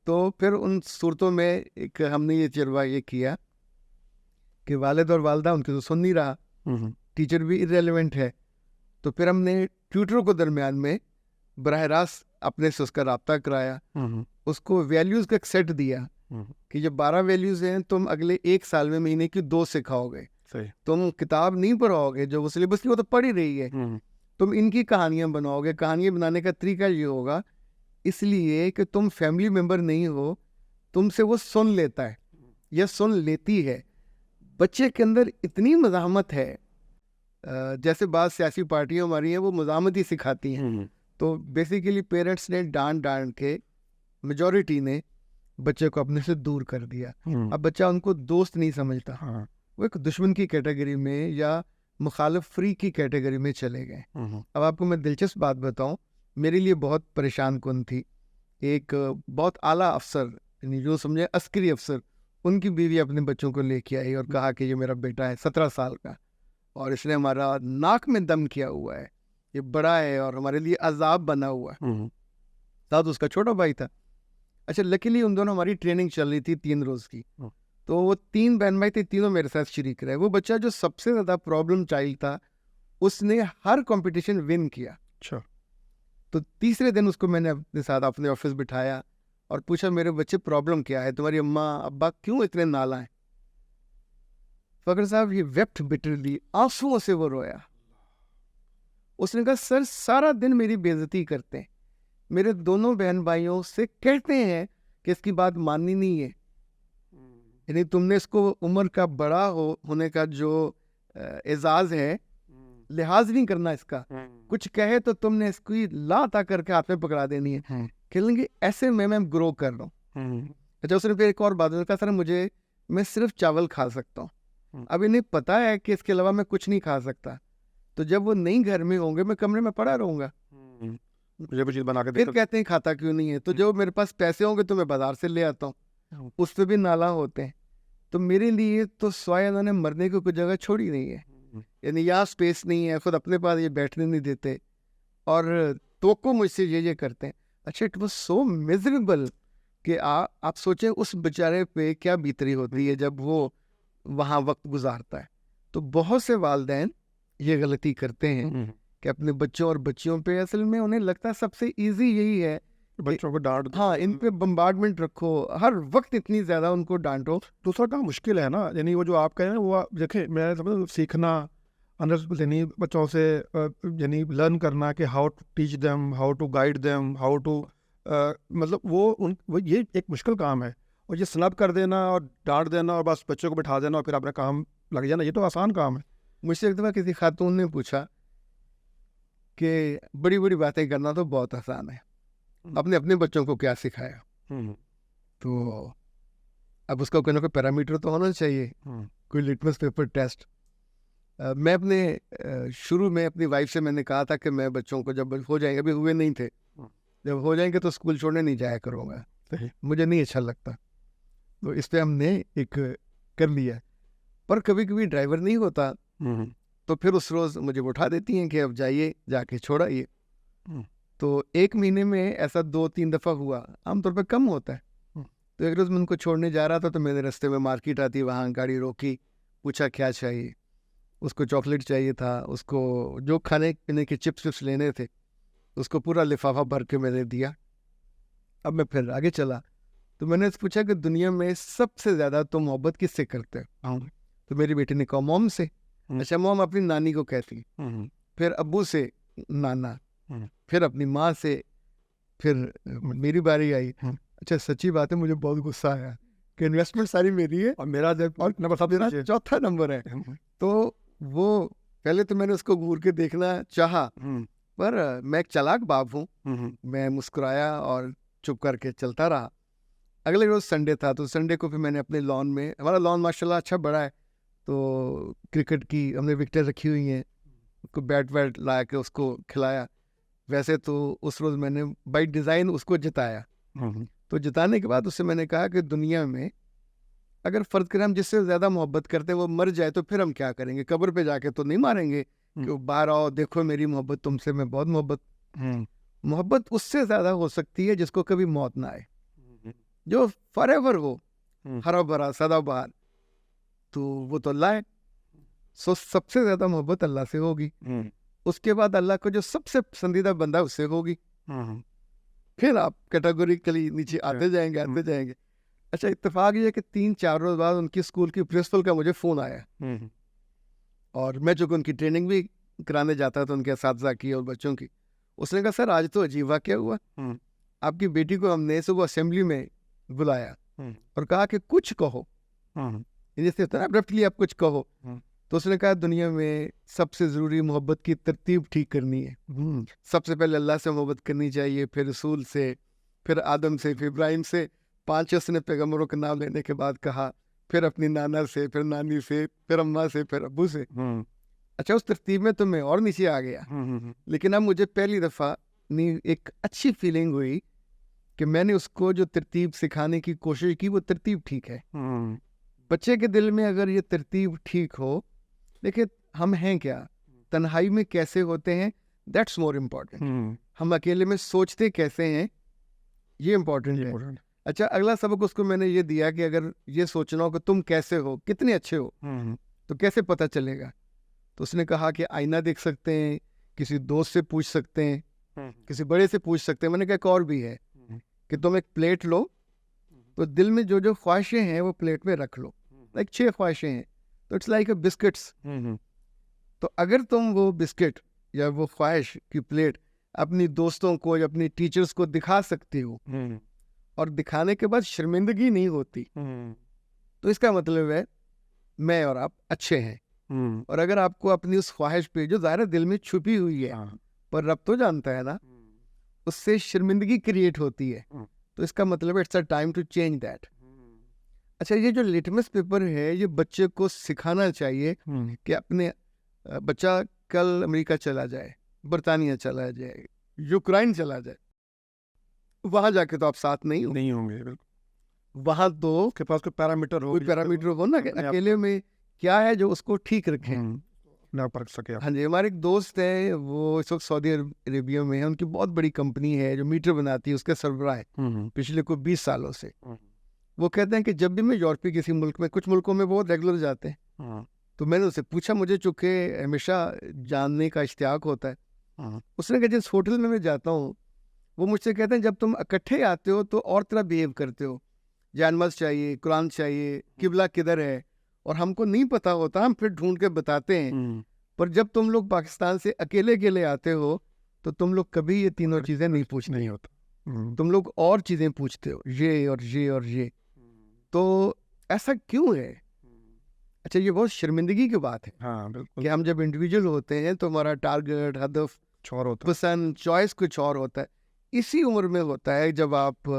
تو پھر ان صورتوں میں ایک ہم نے یہ تجربہ یہ کیا کہ والد اور والدہ ان کے تو سن نہیں رہا, ٹیچر بھی ارریلیونٹ ہے. تو پھر ہم نے ٹیوٹر کو درمیان میں براہ راست اپنے سے اس کا رابطہ کرایا, اس کو ویلیوز کا ایک سیٹ دیا کہ جب 12 ویلیوز ہیں تم اگلے 1 سال میں مہینے کی 2 سکھاؤ گے. تم کتاب نہیں پڑھاؤ گے جو وہ سلیبس کی وہ تو پڑھ ہی رہی ہے, تم ان کی کہانیاں بناؤ گے. کہانیاں بنانے کا طریقہ یہ ہوگا اس لیے کہ تم فیملی ممبر نہیں ہو, تم سے وہ سن لیتا ہے یا سن لیتی ہے. بچے کے اندر اتنی مزاحمت ہے, جیسے بعض سیاسی پارٹیاں ہماری ہیں وہ مزاحمت ہی سکھاتی ہیں. تو بیسیکلی پیرنٹس نے ڈانٹ کے میجورٹی نے بچے کو اپنے سے دور کر دیا. اب بچہ ان کو دوست نہیں سمجھتا, وہ ایک دشمن کی کیٹیگری میں یا مخالف فری کی کیٹیگری میں چلے گئے. اب آپ کو میں دلچسپ بات بتاؤں, میرے لیے بہت پریشان کن تھی. ایک بہت اعلیٰ افسر, یعنی جو سمجھے عسکری افسر, ان کی بیوی اپنے بچوں کو لے کے آئی اور کہا کہ یہ میرا بیٹا ہے 17 سال کا, اور اس نے ہمارا ناک میں دم کیا ہوا ہے, یہ بڑا ہے اور ہمارے لیے عذاب بنا ہوا ہے. ساتھ اس کا چھوٹا بھائی تھا. اچھا لکیلی ان دونوں ہماری ٹریننگ چل رہی تھی 3 روز کی, تو وہ 3 بہن بھائی تھے, تینوں میرے ساتھ شریک رہے. وہ بچہ جو سب سے زیادہ پرابلم چائلڈ تھا اس نے ہر کمپٹیشن ون کیا. اچھا, تو تیسرے دن اس کو میں نے اپنے ساتھ اپنے آفس بٹھایا اور پوچھا میرے بچے پرابلم کیا ہے, تمہاری اماں ابا کیوں اتنے نالاں ہیں؟ فخر صاحب یہ ویپٹ بٹرلی, آنسوؤں سے وہ رویا. اس نے کہا سر سارا دن میری بے عزتی کرتے ہیں, میرے دونوں بہن بھائیوں سے کہتے ہیں کہ اس کی بات ماننی نہیں ہے, یعنی تم نے اس کو عمر کا بڑا ہونے کا جو اعزاز ہے لحاظ نہیں کرنا اس کا, کچھ کہے تو تم نے اس کی لاتا کر کے ہاتھ میں پکڑا دینی ہے. کہنے لگے ایسے میں گرو کر رہا ہوں. اچھا اس نے پھر ایک اور بات کہا, سر میں صرف چاول کھا سکتا ہوں, اب انہیں پتا ہے کہ اس کے علاوہ میں کچھ نہیں کھا سکتا, تو جب وہ نہیں گھر میں ہوں گے میں کمرے میں پڑا رہوں گا. پھر کہتے ہیں کھاتا کیوں نہیں ہے, تو جب میرے پاس پیسے ہوں گے تو میں بازار سے لے آتا ہوں, اس پہ بھی نالاں ہوتے ہیں. تو میرے لیے تو سوائے انہوں نے مرنے کو کوئی جگہ چھوڑی نہیں ہے, یعنی یہاں اسپیس نہیں ہے, خود اپنے پاس یہ بیٹھنے نہیں دیتے, اور توقع مجھ سے یہ کرتے ہیں. اچھا اٹ واز سو میزریبل کہ آپ سوچیں اس بیچارے پہ کیا بیتری ہوتی ہے جب وہ وہاں وقت گزارتا ہے. تو بہت سے والدین یہ غلطی کرتے ہیں کہ اپنے بچوں اور بچیوں پہ, اصل میں انہیں لگتا ہے سب سے ایزی یہی ہے بچوں کو ڈانٹ, ہاں ان پہ بمبارڈمنٹ رکھو, ہر وقت اتنی زیادہ ان کو ڈانٹو. دوسرا کام مشکل ہے نا, یعنی وہ جو آپ کہیں وہ دیکھیں, میں سمجھ سیکھنا یعنی بچوں سے یعنی لرن کرنا کہ how to teach them, how to guide them, how to مطلب وہ یہ ایک مشکل کام ہے. اور یہ سنب کر دینا اور ڈانٹ دینا اور بس بچوں کو بٹھا دینا اور پھر اپنا کام لگ جانا, یہ تو آسان کام ہے. مجھ سے ایک دفعہ کسی خاتون نے پوچھا کہ بڑی بڑی باتیں کرنا تو بہت آسان ہے, اپنے بچوں کو کیا سکھایا؟ تو اب اس کا کوئی نہ کوئی پیرامیٹر تو ہونا چاہیے, کوئی لٹمس پیپر ٹیسٹ. میں اپنے شروع میں اپنی وائف سے میں نے کہا تھا کہ میں بچوں کو جب ہو جائیں گے, ابھی ہوئے نہیں تھے, جب ہو جائیں گے تو اسکول چھوڑنے نہیں جایا کروں گا, مجھے نہیں اچھا لگتا. تو اس پہ ہم نے ایک کر لیا, پر کبھی کبھی ڈرائیور نہیں ہوتا تو پھر اس روز مجھے اٹھا دیتی ہیں کہ اب جائیے جا کے چھوڑائیے. تو 1 مہینے میں ایسا 2-3 دفعہ ہوا, عام طور پہ کم ہوتا ہے. تو ایک روز میں ان کو چھوڑنے جا رہا تھا تو میں نے رستے میں مارکیٹ آتی, وہاں گاڑی روکی, پوچھا کیا چاہیے. اس کو چاکلیٹ چاہیے تھا, اس کو جو کھانے پینے کے چپس لینے تھے, اس کو پورا لفافہ بھر کے میں نے دیا. اب میں پھر آگے چلا تو میں نے پوچھا کہ دنیا میں سب سے زیادہ تم محبت کس سے کرتے ہو؟ تو میری بیٹی نے کہا موم سے. اچھا موم اپنی نانی کو کہتی, پھر ابو سے نانا, پھر اپنی ماں سے، پھر میری باری آئی. اچھا سچی بات ہے مجھے بہت غصہ آیا کہ انویسٹمنٹ ساری میری ہے اور میرا نمبر سب دینا چوتھا نمبر ہے. تو وہ پہلے تو میں نے اس کو گور کے دیکھنا چاہا، پر میں ایک چالاک باپ ہوں. میں مسکرایا اور چپ کر کے چلتا رہا. اگلے روز سنڈے تھا، تو سنڈے کو پھر میں نے اپنے لان میں، ہمارا لان ماشاء اللہ اچھا بڑا ہے، تو کرکٹ کی ہم نے وکٹیں رکھی ہوئی ہیں، اس کو بیٹ ویٹ لا کے اس کو کھلایا. ویسے تو اس روز میں نے بائی ڈیزائن اس کو جتایا. تو جتانے کے بعد اس سے میں نے کہا کہ دنیا میں اگر فرض کریں ہم جس سے زیادہ محبت کرتے ہیں وہ مر جائے تو پھر ہم کیا کریں گے؟ قبر پہ جا کے تو نہیں ماریں گے کہ باہر آؤ دیکھو میری محبت تم سے، میں بہت محبت اس سے زیادہ ہو سکتی ہے جس کو کبھی موت نہ آئے، جو فار ایور ہو، ہرا بھرا سدا بہار، تو وہ تو اللہ ہے. سو سب سے زیادہ محبت اللہ سے ہوگی. اس کے بعد اللہ کو جو سب سے پسندیدہ بندہ اس سے ہوگی. پھر آپ کیٹاگوریکلی نیچے آتے جائیں گے. اچھا اتفاق یہ ہے کہ 3-4 روز بعد ان کی اسکول کی پرنسپل کا مجھے فون آیا، اور میں چونکہ ان کی ٹریننگ بھی کرانے جاتا تھا ان کے اساتذہ کی اور بچوں کی. اس نے کہا سر آج تو عجیب واقعہ ہوا، آپ کی بیٹی کو ہم نے صبح اسمبلی میں بلایا اور کہا کہ کچھ کہو، آپ کچھ کہو. تو اس نے کہا دنیا میں سب سے ضروری محبت کی ترتیب ٹھیک کرنی ہے. سب سے پہلے اللہ سے محبت کرنی چاہیے، پھر رسول سے، پھر آدم سے، پھر ابراہیم سے. 5 نے پیغمبروں کا نام لینے کے بعد کہا، پھر اپنی نانا سے، پھر نانی سے، پھر اماں سے، پھر ابو سے. اچھا اس ترتیب میں تو میں اور نیچے آ گیا، لیکن اب مجھے پہلی دفعہ ایک اچھی فیلنگ ہوئی کہ میں نے اس کو جو ترتیب سکھانے کی کوشش کی وہ ترتیب ٹھیک ہے. بچے کے دل میں اگر یہ ترتیب ٹھیک ہو، دیکھیں ہم ہیں کیا، تنہائی میں کیسے ہوتے ہیں، دیٹس مور امپورٹنٹ. ہم اکیلے میں سوچتے کیسے ہیں، یہ امپورٹنٹ ہے. اچھا اگلا سبق اس کو میں نے یہ دیا کہ اگر یہ سوچنا ہو کہ تم کیسے ہو، کتنے اچھے ہو، تو کیسے پتہ چلے گا؟ تو اس نے کہا کہ آئینہ دیکھ سکتے ہیں، کسی دوست سے پوچھ سکتے ہیں، کسی بڑے سے پوچھ سکتے ہیں. میں نے کہا ایک اور بھی ہے کہ تم ایک پلیٹ لو، تو دل میں جو جو خواہشیں ہیں وہ پلیٹ میں رکھ لو. لائک 6 خواہشیں ہیں، تو اٹس لائک اے بسکٹس. تو اگر تم وہ بسکٹ یا وہ خواہش کی پلیٹ اپنی دوستوں کو یا اپنی ٹیچرز کو دکھا سکتے ہو، اور دکھانے کے بعد شرمندگی نہیں ہوتی، تو اس کا مطلب ہے میں اور آپ اچھے ہیں. اور اگر آپ کو اپنی اس خواہش پہ جو ظاہر دل میں چھپی ہوئی ہے پر رب تو جانتا ہے نا، اس سے شرمندگی کریٹ ہوتی ہے، تو اس کا مطلب ہے it's a time to change that. اچھا یہ جو لٹمس پیپر ہے یہ بچے کو سکھانا چاہیے کہ اپنے بچہ کل امریکہ چلا جائے، برطانیہ چلا جائے، یوکرائن چلا جائے، وہاں جا کے تو آپ ساتھ نہیں ہوں گے. وہاں تو کے پاس کوئی پیرامیٹر ہو نا کہ اکیلے میں کیا ہے جو اس کو ٹھیک رکھیں، نہ پرکھ سکے. ہاں جی ہمارے ایک دوست ہے، وہ اس وقت سعودی عربیہ میں ہے، ان کی بہت بڑی کمپنی ہے جو میٹر بناتی ہے، اس کے سربراہ ہے پچھلے کوئی 20 سالوں سے. وہ کہتے ہیں کہ جب بھی میں یورپی کسی ملک میں، کچھ ملکوں میں وہ ریگولر جاتے ہیں، تو میں نے اسے پوچھا، مجھے چونکہ ہمیشہ جاننے کا اشتیاق ہوتا ہے، اس نے کہا جس ہوٹل میں جاتا ہوں وہ مجھ سے کہتے ہیں جب تم اکٹھے آتے ہو تو اور طرح بیہیو کرتے ہو، جانماز چاہیے، قرآن چاہیے، قبلہ کدھر ہے، اور ہم کو نہیں پتا ہوتا، ہم پھر ڈھونڈ کے بتاتے ہیں. پر جب تم لوگ پاکستان سے اکیلے آتے ہو تو تم لوگ کبھی یہ تینوں چیزیں نہیں پوچھتے، نہیں ہوتا. تم لوگ اور چیزیں پوچھتے ہو، یہ اور یہ اور یہ. تو ایسا کیوں ہے؟ اچھا یہ بہت شرمندگی کی بات ہے. ہاں بالکل. کہ ہم جب انڈیویجول ہوتے ہیں تو ہمارا ٹارگٹ، ہدف، چھوڑ ہوتا پسند، چوائس کچھ اور ہوتا ہے. اسی عمر میں ہوتا ہے جب آپ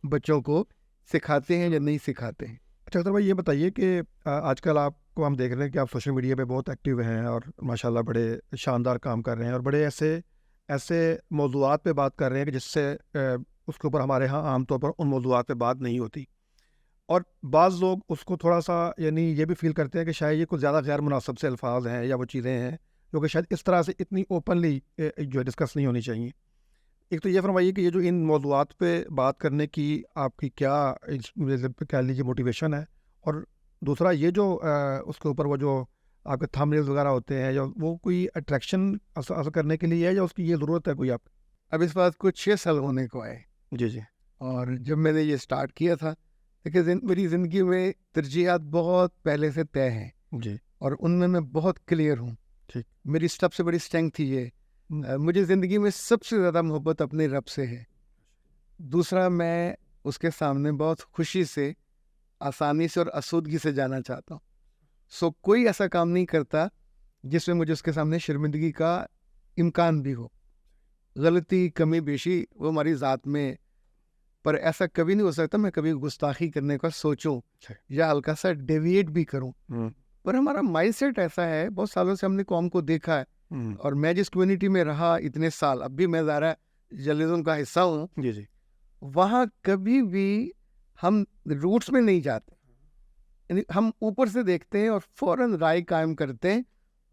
بچوں کو سکھاتے ہیں یا نہیں سکھاتے ہیں. اچھا اختر بھائی یہ بتائیے کہ آج کل آپ کو ہم دیکھ رہے ہیں کہ آپ سوشل میڈیا پہ بہت ایکٹیو ہیں اور ماشاءاللہ بڑے شاندار کام کر رہے ہیں، اور بڑے ایسے موضوعات پہ بات کر رہے ہیں کہ جس سے اس کے اوپر ہمارے ہاں عام طور پر ان موضوعات پہ بات نہیں ہوتی، اور بعض لوگ اس کو تھوڑا سا یعنی یہ بھی فیل کرتے ہیں کہ شاید یہ کچھ زیادہ غیر مناسب سے الفاظ ہیں یا وہ چیزیں ہیں جو کہ شاید اس طرح سے اتنی اوپنلی جو ہے ڈسکس نہیں ہونی چاہیے. ایک تو یہ فرمائیے کہ یہ جو ان موضوعات پہ بات کرنے کی آپ کی کیا کہہ لیجیے موٹیویشن ہے، اور دوسرا یہ جو اس کے اوپر وہ جو آپ کے تھمبنیلز وغیرہ ہوتے ہیں، یا وہ کوئی اٹریکشن اثر کرنے کے لیے ہے یا اس کی یہ ضرورت ہے کوئی آپ؟ اب اس بات کو 6 سال ہونے کو آئے. جی. اور جب میں نے یہ سٹارٹ کیا تھا، دیکھیے میری زندگی میں ترجیحات بہت پہلے سے طے ہیں جی، اور ان میں بہت کلیئر ہوں. ٹھیک. میری سب سے بڑی اسٹرینگتھ ہی یہ مجھے زندگی میں سب سے زیادہ محبت اپنے رب سے ہے. دوسرا, میں اس کے سامنے بہت خوشی سے, آسانی سے اور آسودگی سے جانا چاہتا ہوں. سو کوئی ایسا کام نہیں کرتا جس میں مجھے اس کے سامنے شرمندگی کا امکان بھی ہو. غلطی, کمی بیشی وہ ہماری ذات میں, پر ایسا کبھی نہیں ہو سکتا میں کبھی گستاخی کرنے کا سوچوں یا ہلکا سا ڈیویٹ بھی کروں. پر ہمارا مائنڈ سیٹ ایسا ہے, بہت سالوں سے ہم نے قوم کو دیکھا ہے, اور میں جس کمیونٹی میں رہا اتنے سال, اب بھی میں ظاہر جرنلزم کا حصہ ہوں, جی وہاں کبھی بھی ہم روٹس میں نہیں جاتے. یعنی ہم اوپر سے دیکھتے ہیں اور فوراً رائے قائم کرتے ہیں,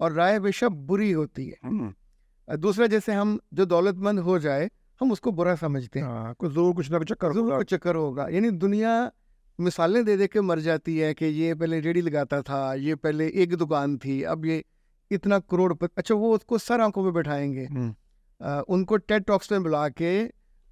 اور رائے ہمیشہ بری ہوتی ہے. دوسرا, جیسے ہم جو دولت مند ہو جائے ہم اس کو برا سمجھتے ہیں, ضرور کچھ نہ کچھ چکر ہوگا. یعنی دنیا مثالیں دے دے کے مر جاتی ہے کہ یہ پہلے ریڑھی لگاتا تھا, یہ پہلے ایک دکان تھی, اب یہ اتنا کروڑ. اچھا, وہ اس کو سر آنکھوں پہ بٹھائیں گے, ان کو ٹیڈ ٹاکس میں بلا کے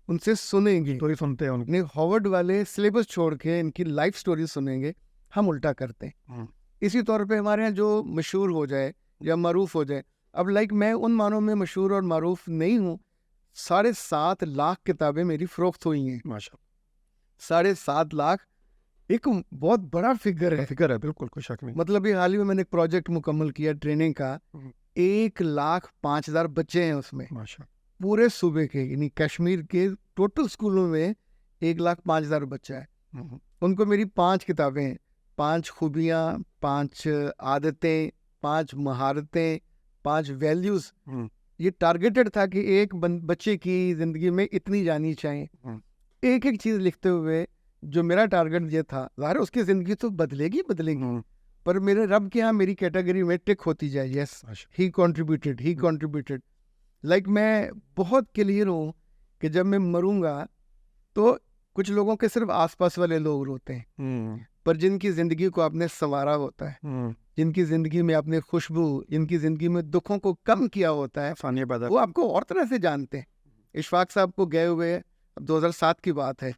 ان سے سنیں گے, اسٹوری سنتے ہیں ان. ہارورڈ والے سلیبس چھوڑ کے ان کی لائف سٹوری سنیں گے. ہم الٹا کرتے ہیں. اسی طور پہ ہمارے یہاں جو مشہور ہو جائے یا معروف ہو جائے, اب میں ان معنوں میں مشہور اور معروف نہیں ہوں. 7.5 لاکھ کتابیں میری فروخت ہوئی ہیں. ماشاءاللہ, 7.5 لاکھ ایک بہت بڑا فگر ہے. بالکل, کوئی شک نہیں. مطلب یہ حال ہی میں نے ایک پروجیکٹ مکمل کیا ٹریننگ کا, 1,05,000 بچے ہیں اس میں, پورے صوبے کے, یعنی کشمیر کے ٹوٹل اسکولوں میں 1,05,000 بچہ ہے. ان کو میری 5 کتابیں ہیں, 5 خوبیاں, 5 عادتیں, 5 مہارتیں, 5 ویلیوز. یہ ٹارگیٹڈ تھا کہ ایک بچے کی زندگی میں اتنی جانی چاہیے. ایک ایک چیز لکھتے ہوئے جو میرا ٹارگیٹ یہ تھا, ظاہر اس کی زندگی تو بدلے گی, پر میرے رب کے ہاں میری کیٹیگری میں ٹک ہوتی جائے. یس, ہی کنٹریبیوٹیڈ. میں بہت کلیئر ہوں کہ جب میں مروں گا تو کچھ لوگوں کے صرف آس پاس والے لوگ روتے ہیں, پر جن کی زندگی کو آپ نے سنوارا ہوتا ہے, جن کی زندگی میں آپ نے خوشبو, جن کی زندگی میں دکھوں کو کم کیا ہوتا ہے, وہ آپ کو اور طرح سے جانتے ہیں. اشفاق صاحب کو گئے ہوئے 2007 کی بات ہے,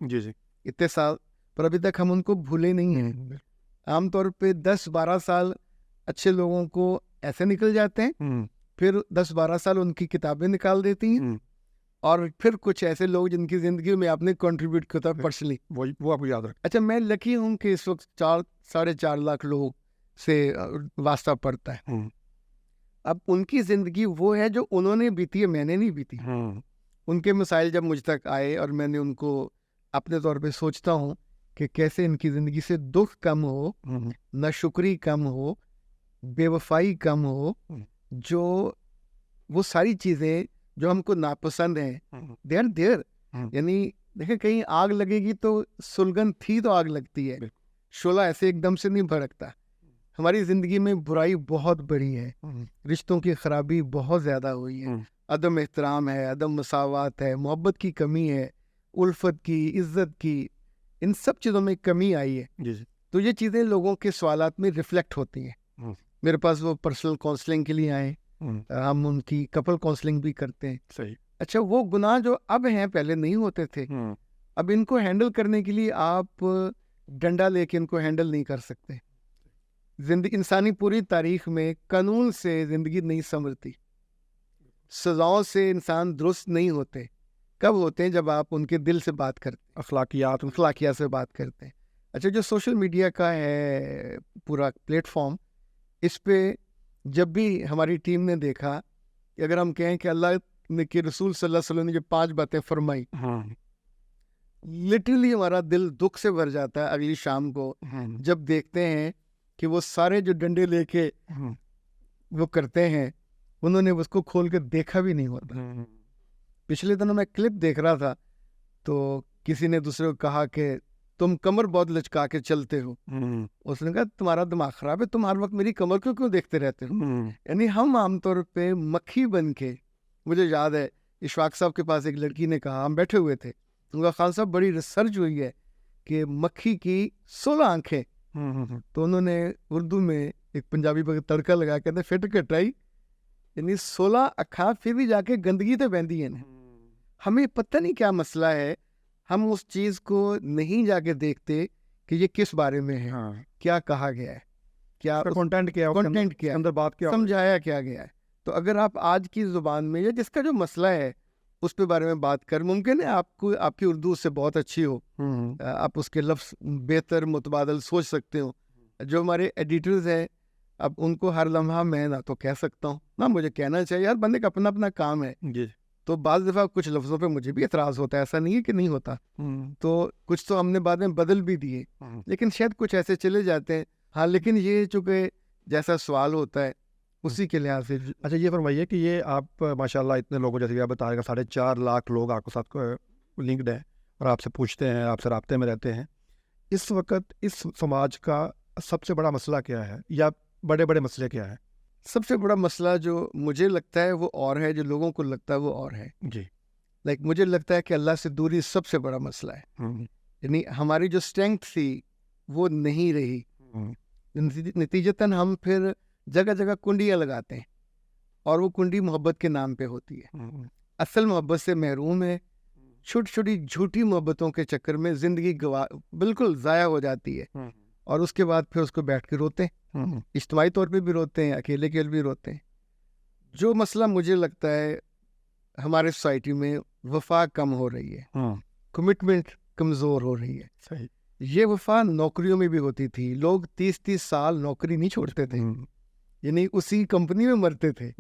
اتنے سال, پر ابھی تک ہم ان کو بھولے نہیں ہیں. عام طور پہ 10-12 سال اچھے لوگوں کو ایسے نکل جاتے ہیں, پھر 10-12 سال ان کی کتابیں نکال دیتی ہیں, اور پھر کچھ ایسے لوگ جن کی زندگی میں آپ نے کنٹریبیوٹ کیا پرسنلی, وہ آپ کو یاد رکھ. اچھا, میں لکی ہوں کہ اس وقت 4-4.5 لاکھ لوگ سے واسطہ پڑتا ہے. اب ان کی زندگی وہ ہے جو انہوں نے بیتی ہے, میں نے نہیں بیتی. ان کے مسائل جب مجھ تک آئے اور میں نے ان کو اپنے طور پہ سوچتا ہوں کہ کیسے ان کی زندگی سے دکھ کم ہو, ناشکری کم ہو, بے وفائی کم ہو, جو وہ ساری چیزیں جو ہم کو ناپسند ہیں دے آر دیئر. یعنی دیکھیں, کہیں آگ لگے گی تو سلگن تھی تو آگ لگتی ہے, شعلہ ایسے ایک دم سے نہیں بھڑکتا. ہماری زندگی میں برائی بہت بڑی ہے, رشتوں کی خرابی بہت زیادہ ہوئی ہے, عدم احترام ہے, عدم مساوات ہے, محبت کی کمی ہے, الفت کی, عزت کی, ان سب چیزوں میں کمی آئی ہے. تو یہ چیزیں لوگوں کے سوالات میں ریفلیکٹ ہوتی ہیں. میرے پاس وہ پرسنل کاؤنسلنگ کے لیے آئے, ہم ان کی کپل کاؤنسلنگ بھی کرتے ہیں. صحیح. اچھا, وہ گناہ جو اب ہیں پہلے نہیں ہوتے تھے, اب ان کو ہینڈل کرنے کے لیے آپ ڈنڈا لے کے ان کو ہینڈل نہیں کر سکتے. زندگی انسانی پوری تاریخ میں قانون سے زندگی نہیں سنورتی, سزاؤں سے انسان درست نہیں ہوتے. کب ہوتے ہیں؟ جب آپ ان کے دل سے بات کرتے ہیں, اخلاقیات سے بات کرتے ہیں. اچھا, جو سوشل میڈیا کا ہے پورا پلیٹ فارم, اس پہ جب بھی ہماری ٹیم نے دیکھا کہ اگر ہم کہیں کہ اللہ نے کہ رسول صلی اللہ علیہ وسلم نے جو 5 باتیں فرمائی, لٹرلی ہمارا دل دکھ سے بھر جاتا ہے اگلی شام کو جب دیکھتے ہیں کہ وہ سارے جو ڈنڈے لے کے وہ کرتے ہیں, انہوں نے اس کو کھول کے دیکھا بھی نہیں ہوتا. پچھلے دنوں میں کلپ دیکھ رہا تھا تو کسی نے دوسرے کو کہا کہ تم کمر بہت لچکا کے چلتے ہو. اس نے کہا تمہارا دماغ خراب ہے, تم ہر وقت میری کمر کیوں دیکھتے رہتے ہو. یعنی ہم عام طور پہ مکھی بن کے, مجھے یاد ہے اشفاق صاحب کے پاس ایک لڑکی نے کہا, ہم بیٹھے ہوئے تھے, ان کا خان صاحب بڑی ریسرچ ہوئی ہے کہ مکھی کی 16 آنکھیں. تو انہوں نے اردو میں ایک پنجابی پر تڑکا لگا کہتے فٹ کٹائی, یعنی 16 اکھاں پھر بھی جا کے گندگی تے بہندی ہیں. ہمیں پتہ نہیں کیا مسئلہ ہے, ہم اس چیز کو نہیں جا کے دیکھتے کہ یہ کس بارے میں ہے, کیا کہا گیا ہے, کیا کنٹینٹ کیا, اندر بات کیا, سمجھایا کیا گیا ہے. تو تو اگر آپ آج کی زبان میں یا جس کا جو مسئلہ ہے اس پہ بارے میں بات کر، ممکن ہے آپ کی اردو اس سے بہت اچھی ہو، آپ اس کے لفظ بہتر متبادل سوچ سکتے ہو. جو ہمارے ایڈیٹرز ہیں، اب ان کو ہر لمحہ میں نہ تو کہہ سکتا ہوں نہ مجھے کہنا چاہیے، ہر بندے کا اپنا اپنا کام ہے. جی. تو بعض دفعہ کچھ لفظوں پہ مجھے بھی اعتراض ہوتا ہے، ایسا نہیں ہے کہ نہیں ہوتا. تو کچھ تو ہم نے بعد میں بدل بھی دیے، لیکن شاید کچھ ایسے چلے جاتے ہیں. ہاں لیکن یہ چونکہ جیسا سوال ہوتا ہے اسی کے لحاظ سے. اچھا یہ فرمائیے کہ یہ آپ ماشاء اللہ اتنے لوگوں جیسے کہ آپ بتائے گا 4.5 لاکھ لوگ آپ کے ساتھ لنکڈ ہیں اور آپ سے پوچھتے ہیں، آپ سے رابطے میں رہتے ہیں. اس وقت اس سماج کا سب سے بڑا مسئلہ کیا ہے یا بڑے بڑے مسئلے کیا ہیں؟ سب سے بڑا مسئلہ جو مجھے لگتا ہے وہ اور ہے، جو لوگوں کو لگتا ہے وہ اور ہے. جی. لائک مجھے لگتا ہے کہ اللہ سے دوری سب سے بڑا مسئلہ ہے. یعنی ہماری جو اسٹرینتھ تھی وہ نہیں رہی. نتیجتاً ہم پھر جگہ جگہ کنڈیاں لگاتے ہیں اور وہ کنڈی محبت کے نام پہ ہوتی ہے. اصل محبت سے محروم ہے. چھوٹی چھوٹی جھوٹی محبتوں کے چکر میں زندگی بالکل ضائع ہو جاتی ہے اور اس کے بعد پھر اس کو بیٹھ کے روتے ہیں. اجتماعی طور پہ بھی روتے ہیں، اکیلے کے بھی روتے ہیں. جو مسئلہ مجھے لگتا ہے ہمارے سوسائٹی میں وفا کم ہو رہی ہے، کمٹمنٹ کمزور ہو رہی ہے. صحیح. یہ وفا نوکریوں میں بھی ہوتی تھی. لوگ 30 سال نوکری نہیں چھوڑتے تھے، یعنی اسی کمپنی میں مرتے تھے.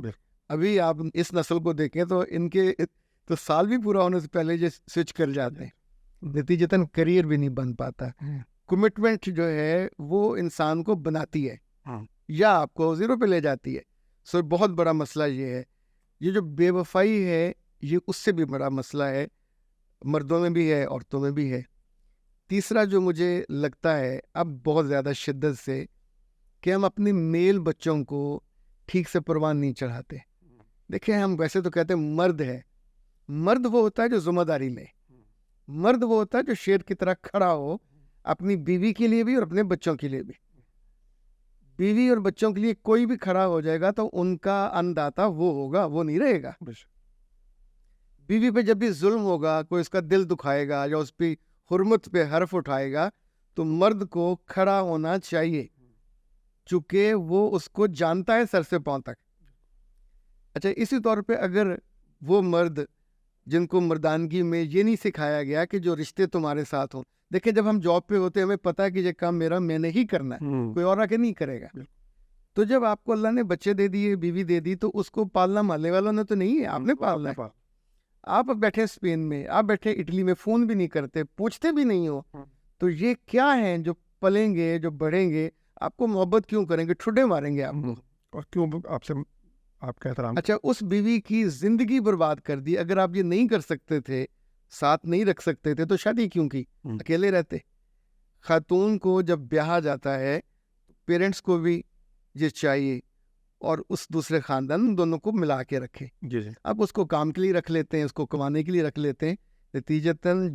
ابھی آپ اس نسل کو دیکھیں تو ان کے تو سال بھی پورا ہونے سے پہلے یہ سوئچ کر جاتے ہیں. نتیجتاً کریئر بھی نہیں بن پاتا. کمٹمنٹ جو ہے وہ انسان کو بناتی ہے یا آپ کو زیرو پہ لے جاتی ہے. سو بہت بڑا مسئلہ یہ ہے. یہ جو بے وفائی ہے یہ اس سے بھی بڑا مسئلہ ہے، مردوں میں بھی ہے عورتوں میں بھی ہے. تیسرا جو مجھے لگتا ہے اب بہت زیادہ شدت سے کہ ہم اپنے میل بچوں کو ٹھیک سے پروان نہیں چڑھاتے. دیکھیں ہم ویسے تو کہتے ہیں مرد ہے، مرد وہ ہوتا ہے جو ذمہ داری لے. مرد وہ ہوتا ہے جو شیر کی طرح کھڑا ہو اپنی بیوی کے لیے بھی اور اپنے بچوں کے لیے بھی. بیوی اور بچوں کے لیے کوئی بھی کھڑا ہو جائے گا تو ان کا انداتا وہ ہوگا، وہ نہیں رہے گا. بیوی پہ جب بھی ظلم ہوگا، کوئی اس کا دل دکھائے گا یا اس پہ حرمت پہ حرف اٹھائے گا تو مرد کو کھڑا ہونا چاہیے، چونکہ وہ اس کو جانتا ہے سر سے پاؤں تک. اچھا اسی طور پہ اگر وہ مرد جن کو مردانگی میں یہ نہیں سکھایا گیا کہ جو رشتے تمہارے ساتھ ہوں. دیکھیں جب ہم جاب پہ ہوتے ہیں ہمیں پتہ ہے کہ یہ کام میں نے ہی کرنا ہے، کوئی اور آ کے نہیں کرے گا. تو جب آپ کو اللہ نے بچے دے دیے، بیوی دے دی، تو اس کو پالنا محلے والوں نے تو نہیں ہے، آپ نے پالنا ہے. آپ بیٹھے اسپین میں، آپ بیٹھے اٹلی میں، فون بھی نہیں کرتے، پوچھتے بھی نہیں ہو. تو یہ کیا ہیں جو پلیں گے، جو بڑھیں گے، آپ کو محبت کیوں کریں گے؟ ٹھڈے ماریں گے آپ کو اور کیوں آپ سے آپ کا احترام. اچھا اس بیوی کی زندگی برباد کر دی. اگر آپ یہ نہیں کر سکتے تھے، ساتھ نہیں رکھ سکتے تھے تو شادی کیوں کی؟ اکیلے رہتے. خاتون کو جب بیاہا جاتا ہے پیرنٹس کو بھی یہ چاہیے اور اس دوسرے خاندان دونوں کو ملا کے رکھے. جی جی. اب اس کو کام کے لیے رکھ لیتے ہیں، اس کو کمانے کے لیے رکھ لیتے ہیں. نتیجتاً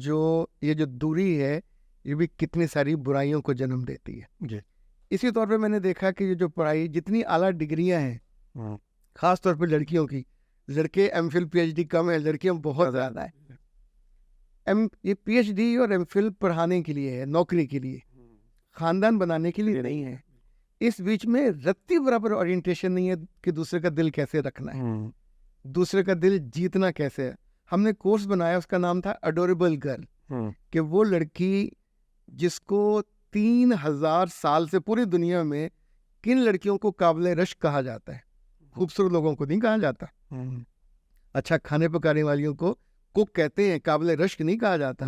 یہ جو دوری ہے یہ بھی کتنی ساری برائیوں کو جنم دیتی ہے. جی. اسی طور پہ میں نے دیکھا کہ یہ جو پڑھائی جتنی اعلیٰ ڈگریاں ہیں خاص طور پہ لڑکیوں کی، لڑکے M Phil P H D کم ہے، لڑکیاں بہت زیادہ ہیں. یہ پی ایچ ڈی اور ایم فل پڑھانے کے لیے ہے، نوکری کے لیے، خاندان بنانے کے لیے نہیں ہے. اس بیچ میں رتی برابر اورینٹیشن نہیں ہے کہ دوسرے کا دل کیسے رکھنا ہے، دوسرے کا دل جیتنا کیسے ہے. ہم نے کورس بنایا، اس کا نام تھا اڈوریبل گرل، کہ وہ لڑکی جس کو 3000 سال سے پوری دنیا میں کن لڑکیوں کو قابل رشک کہا جاتا ہے، خوبصورت لوگوں کو نہیں کہا جاتا. اچھا کھانے پکانے والیوں کو کک کہتے ہیں، قابل رشک نہیں کہا جاتا.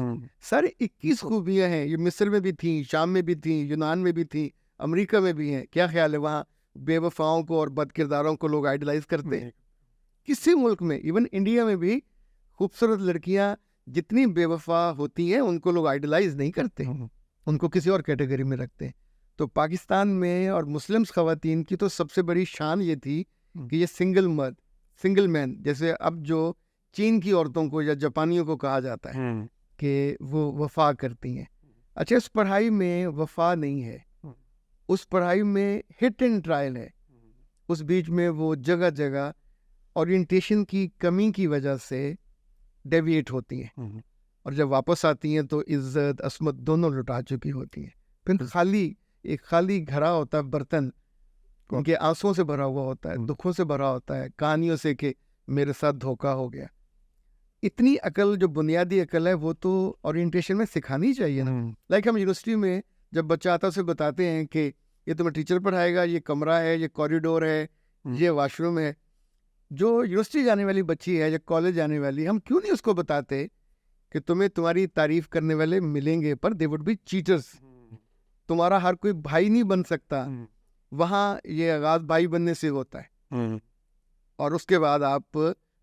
سارے 21 خوبیاں ہیں. یہ مصر میں بھی تھیں، شام میں بھی تھیں، یونان میں بھی تھیں، امریکہ میں بھی ہیں. کیا خیال ہے وہاں بے وفاؤں کو اور بد کرداروں کو لوگ آئیڈلائز کرتے ہیں؟ کسی ملک میں، ایون انڈیا میں بھی خوبصورت لڑکیاں جتنی بے وفا ہوتی ہیں ان کو لوگ آئیڈلائز نہیں کرتے، ان کو کسی اور کیٹیگری میں رکھتے ہیں. تو پاکستان میں اور مسلم خواتین کی تو سب سے بڑی شان یہ تھی کہ یہ سنگل مرد، سنگل مین، جیسے اب جو چین کی عورتوں کو یا جاپانیوں کو کہا جاتا ہے کہ وہ وفا کرتی ہیں. اچھا اس پڑھائی میں وفا نہیں ہے، اس پڑھائی میں ہٹ اینڈ ٹرائل ہے. اس بیچ میں وہ جگہ جگہ اورینٹیشن کی کمی کی وجہ سے ڈیویٹ ہوتی ہیں اور جب واپس آتی ہیں تو عزت عصمت دونوں لٹا چکی ہوتی ہیں. پھر ایک خالی گھرا ہوتا ہے برتن ان کے آنسوؤں سے بھرا ہوا ہوتا ہے, دکھوں سے بھرا ہوتا ہے, کہانیوں سے کہ میرے ساتھ دھوکا ہو گیا. اتنی عقل جو بنیادی عقل ہے وہ تو اورینٹیشن میں سکھانی چاہیے نا. لائک ہم یونیورسٹی میں جب بچہ آتا ہے اسے بتاتے ہیں کہ یہ تمہیں ٹیچر پڑھائے گا, یہ کمرہ ہے, یہ کوریڈور ہے, یہ واش روم ہے. جو یونیورسٹی جانے والی بچی ہے یا کالج جانے والی, ہم کیوں نہیں اس کو بتاتے کہ تمہیں تمہاری تعریف کرنے والے ملیں گے پر دے وڈ بی چیٹرز. تمہارا ہر کوئی بھائی نہیں بن سکتا. وہاں یہ آغاز بھائی بننے سے ہوتا ہے, اور اس کے بعد آپ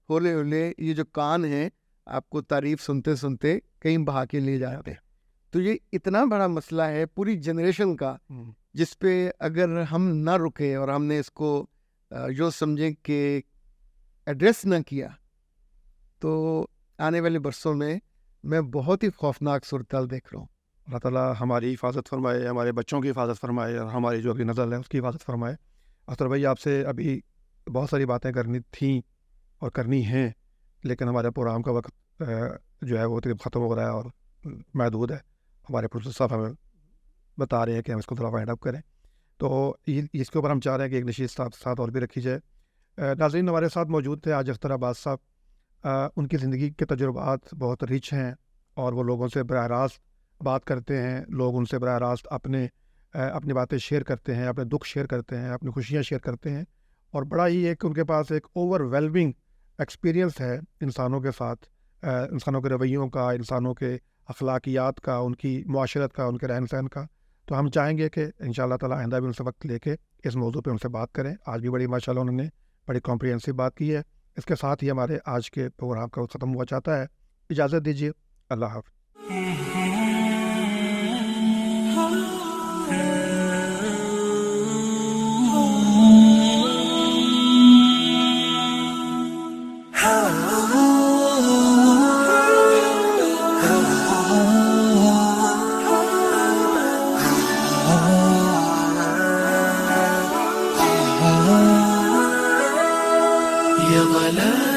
ہولے ہولے یہ جو کان ہیں آپ کو تعریف سنتے سنتے کہیں بہا کے لے جاتے ہیں. تو یہ اتنا بڑا مسئلہ ہے پوری جنریشن کا, جس پہ اگر ہم نہ رکے اور ہم نے اس کو جو سمجھیں کہ ایڈریس نہ کیا تو آنے والے برسوں میں بہت ہی خوفناک صورتحال دیکھ رہا ہوں. اللہ تعالیٰ ہماری حفاظت فرمائے, ہمارے بچوں کی حفاظت فرمائے, اور ہماری جو ابھی نسل ہے اس کی حفاظت فرمائے. اختر بھائی, آپ سے ابھی بہت ساری باتیں کرنی تھیں اور کرنی ہیں, لیکن ہمارے پروگرام کا وقت جو ہے وہ تقریباً ختم ہو رہا ہے اور محدود ہے. ہمارے پروڈیوسر صاحب ہمیں بتا رہے ہیں کہ ہم اس کو تھوڑا وائنڈ اپ کریں, تو اس کے اوپر ہم چاہ رہے ہیں کہ ایک نشست ساتھ اور بھی رکھی جائے. ناظرین, ہمارے ساتھ موجود تھے آج اختر عباس صاحب. ان کی زندگی کے تجربات بہت ریچ ہیں اور وہ لوگوں سے براہ راست بات کرتے ہیں. لوگ ان سے براہ راست اپنی باتیں شیئر کرتے ہیں, اپنے دکھ شیئر کرتے ہیں, اپنی خوشیاں شیئر کرتے ہیں, اور بڑا ہی ان کے پاس ایک اوور ویلمنگ ایکسپیرینس ہے انسانوں کے ساتھ, انسانوں کے رویوں کا, انسانوں کے اخلاقیات کا, ان کی معاشرت کا, ان کے رہن سہن کا. تو ہم چاہیں گے کہ ان شاء اللہ تعالیٰ آئندہ بھی ان سے وقت لے کے اس موضوع پہ ان سے بات کریں. آج بھی بڑی ماشاء اللہ انہوں نے بڑی کمپریہنسو بات کی ہے. اس کے ساتھ ہی ہمارے آج کے پروگرام کا ختم ہوا چاہتا ہے. اجازت دیجیے, اللہ حافظ. يا ظلام